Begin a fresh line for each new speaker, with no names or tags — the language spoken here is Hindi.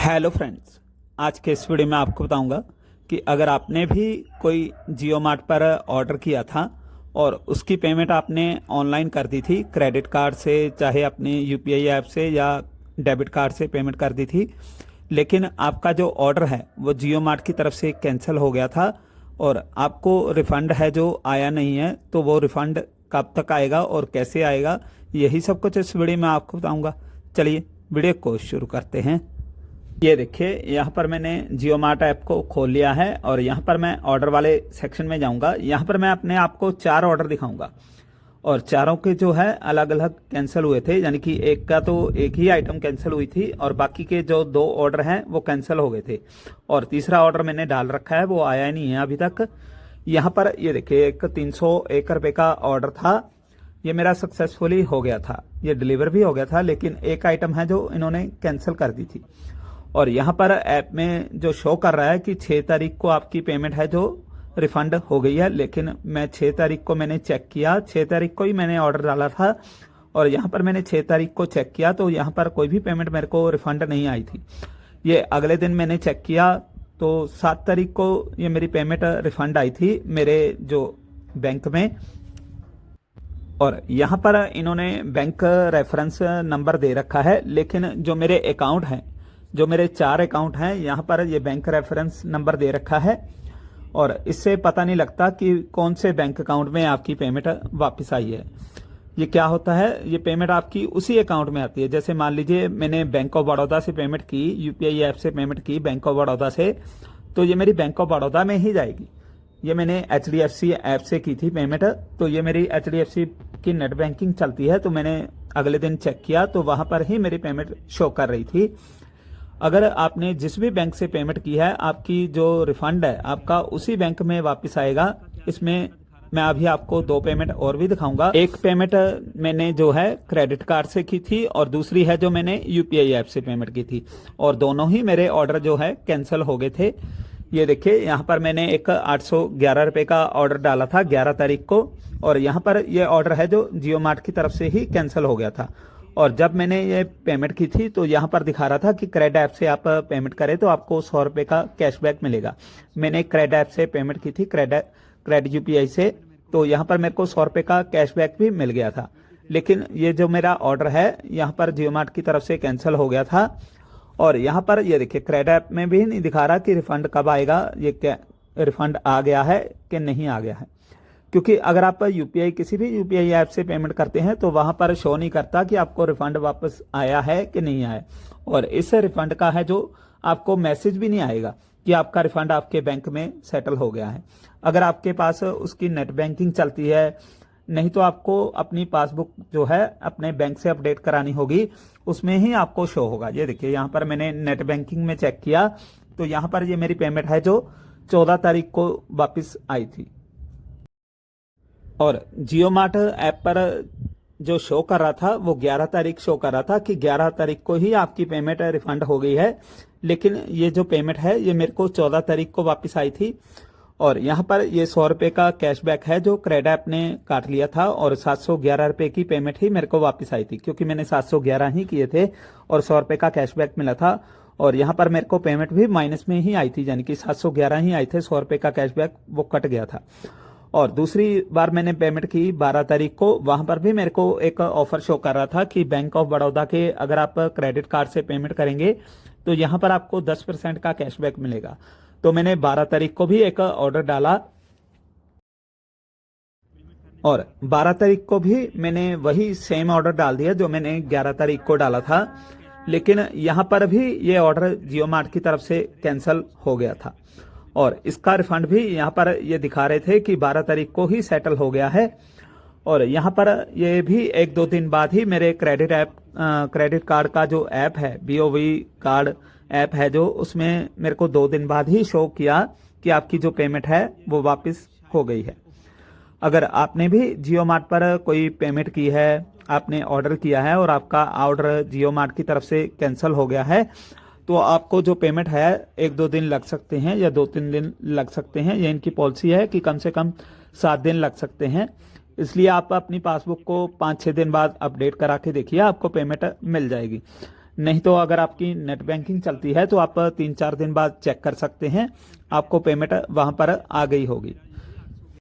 हेलो फ्रेंड्स, आज के इस वीडियो में आपको बताऊंगा कि अगर आपने भी कोई जियो मार्ट पर ऑर्डर किया था और उसकी पेमेंट आपने ऑनलाइन कर दी थी क्रेडिट कार्ड से, चाहे अपने यूपीआई ऐप से या डेबिट कार्ड से पेमेंट कर दी थी, लेकिन आपका जो ऑर्डर है वो जियो मार्ट की तरफ से कैंसिल हो गया था और आपको रिफ़ंड है जो आया नहीं है, तो वो रिफ़ंड कब तक आएगा और कैसे आएगा, यही सब कुछ इस वीडियो में आपको बताऊंगा। चलिए वीडियो को शुरू करते हैं। ये देखिए, यहाँ पर मैंने जियो मार्ट ऐप को खोल लिया है और यहाँ पर मैं ऑर्डर वाले सेक्शन में जाऊँगा। यहाँ पर मैं अपने आपको 4 ऑर्डर दिखाऊंगा और चारों के जो है अलग अलग कैंसिल हुए थे, यानी कि एक का तो एक ही आइटम कैंसिल हुई थी और बाकी के जो 2 ऑर्डर हैं वो कैंसिल हो गए थे और तीसरा ऑर्डर मैंने डाल रखा है, वो आया नहीं है अभी तक। यहाँ पर ये देखिए, एक 301 रुपये का ऑर्डर था, ये मेरा सक्सेसफुली हो गया था, ये डिलीवर भी हो गया था, लेकिन एक आइटम है जो इन्होंने कैंसिल कर दी थी। और यहाँ पर ऐप में जो शो कर रहा है कि 6 तारीख को आपकी पेमेंट है जो रिफंड हो गई है, लेकिन मैं 6 तारीख को मैंने चेक किया, 6 तारीख को ही मैंने ऑर्डर डाला था और यहाँ पर मैंने 6 तारीख को चेक किया तो यहाँ पर कोई भी पेमेंट मेरे को रिफंड नहीं आई थी। ये अगले दिन मैंने चेक किया तो 7 तारीख को ये मेरी पेमेंट रिफंड आई थी मेरे जो बैंक में। और यहाँ पर इन्होंने बैंक रेफरेंस नंबर दे रखा है, लेकिन जो मेरे अकाउंट हैं, जो मेरे 4 अकाउंट हैं, यहाँ पर ये बैंक रेफरेंस नंबर दे रखा है और इससे पता नहीं लगता कि कौन से बैंक अकाउंट में आपकी पेमेंट वापस आई है। ये क्या होता है, ये पेमेंट आपकी उसी अकाउंट में आती है। जैसे मान लीजिए मैंने बैंक ऑफ बड़ौदा से पेमेंट की, यूपीआई ऐप से पेमेंट की बैंक ऑफ बड़ौदा से, तो ये मेरी बैंक ऑफ बड़ौदा में ही जाएगी। ये मैंने एचडीएफसी ऐप से की थी पेमेंट, तो ये मेरी एचडीएफसी की नेट बैंकिंग चलती है, तो मैंने अगले दिन चेक किया तो वहां पर ही मेरी पेमेंट शो कर रही थी। अगर आपने जिस भी बैंक से पेमेंट की है, आपकी जो रिफंड है आपका उसी बैंक में वापस आएगा। इसमें मैं अभी आपको 2 पेमेंट और भी दिखाऊंगा। एक पेमेंट मैंने जो है क्रेडिट कार्ड से की थी और दूसरी है जो मैंने यूपीआई ऐप से पेमेंट की थी, और दोनों ही मेरे ऑर्डर जो है कैंसिल हो गए थे। ये देखिए, यहाँ पर मैंने एक 811 रुपये का ऑर्डर डाला था 11 तारीख को और यहाँ पर ये ऑर्डर है जो जियो मार्ट की तरफ से ही कैंसिल हो गया था। और जब मैंने ये पेमेंट की थी तो यहाँ पर दिखा रहा था कि क्रेडिट ऐप से आप पेमेंट करें तो आपको 100 रुपये का कैशबैक मिलेगा। मैंने क्रेडिट ऐप से पेमेंट की थी, क्रेडिट यूपीआई से, तो यहाँ पर मेरे को 100 रुपये का कैशबैक भी मिल गया था। लेकिन ये जो मेरा ऑर्डर है यहाँ पर जियो मार्ट की तरफ से कैंसिल हो गया था। और यहाँ पर ये देखिए, क्रेडिट ऐप में भी नहीं दिखा रहा कि रिफंड कब आएगा, ये क्या रिफंड आ गया है कि नहीं आ गया है। क्योंकि अगर आप यूपीआई किसी भी यूपीआई ऐप से पेमेंट करते हैं तो वहां पर शो नहीं करता कि आपको रिफंड वापस आया है कि नहीं आया, और इस रिफंड का है जो आपको मैसेज भी नहीं आएगा कि आपका रिफंड आपके बैंक में सेटल हो गया है। अगर आपके पास उसकी नेट बैंकिंग चलती है, नहीं तो आपको अपनी पासबुक जो है अपने बैंक से अपडेट करानी होगी, उसमें ही आपको शो होगा। ये देखिए, यहाँ पर मैंने नेट बैंकिंग में चेक किया तो यहाँ पर ये मेरी पेमेंट है जो 14 तारीख को वापस आई थी। और जियो मार्ट ऐप पर जो शो कर रहा था वो 11 तारीख शो कर रहा था कि 11 तारीख को ही आपकी पेमेंट रिफंड हो गई है, लेकिन ये जो पेमेंट है ये मेरे को 14 तारीख को वापस आई थी। और यहाँ पर ये 100 रुपये का कैशबैक है जो क्रेडिट ऐप ने काट लिया था और 711 रुपये की पेमेंट ही मेरे को वापस आई थी, क्योंकि मैंने 711 ही किए थे और 100 रुपये का कैशबैक मिला था। और यहाँ पर मेरे को पेमेंट भी माइनस में ही आई थी, यानी कि 711 ही आई थे, 100 रुपये का कैशबैक वो कट गया था। और दूसरी बार मैंने पेमेंट की 12 तारीख को, वहां पर भी मेरे को एक ऑफर शो कर रहा था कि बैंक ऑफ बड़ौदा के अगर आप क्रेडिट कार्ड से पेमेंट करेंगे तो यहाँ पर आपको 10% का कैशबैक मिलेगा। तो मैंने 12 तारीख को भी एक ऑर्डर डाला और 12 तारीख को भी मैंने वही सेम ऑर्डर डाल दिया जो मैंने 11 तारीख को डाला था, लेकिन यहाँ पर भी ये ऑर्डर जियो मार्ट की तरफ से कैंसिल हो गया था और इसका रिफंड भी यहाँ पर ये दिखा रहे थे कि 12 तारीख को ही सेटल हो गया है। और यहाँ पर ये भी 1-2 दिन बाद ही मेरे क्रेडिट कार्ड का जो ऐप है, बीओवी कार्ड ऐप है जो, उसमें मेरे को 2 दिन बाद ही शो किया कि आपकी जो पेमेंट है वो वापस हो गई है। अगर आपने भी जियो मार्ट पर कोई पेमेंट की है, आपने ऑर्डर किया है और आपका ऑर्डर जियो मार्ट की तरफ से कैंसिल हो गया है, तो आपको जो पेमेंट है 1-2 दिन लग सकते हैं या 2-3 दिन लग सकते हैं। ये इनकी पॉलिसी है कि कम से कम 7 दिन लग सकते हैं, इसलिए आप अपनी पासबुक को 5-6 दिन बाद अपडेट करा के देखिए, आपको पेमेंट मिल जाएगी। नहीं तो अगर आपकी नेट बैंकिंग चलती है तो आप 3-4 दिन बाद चेक कर सकते हैं, आपको पेमेंट वहां पर आ गई होगी।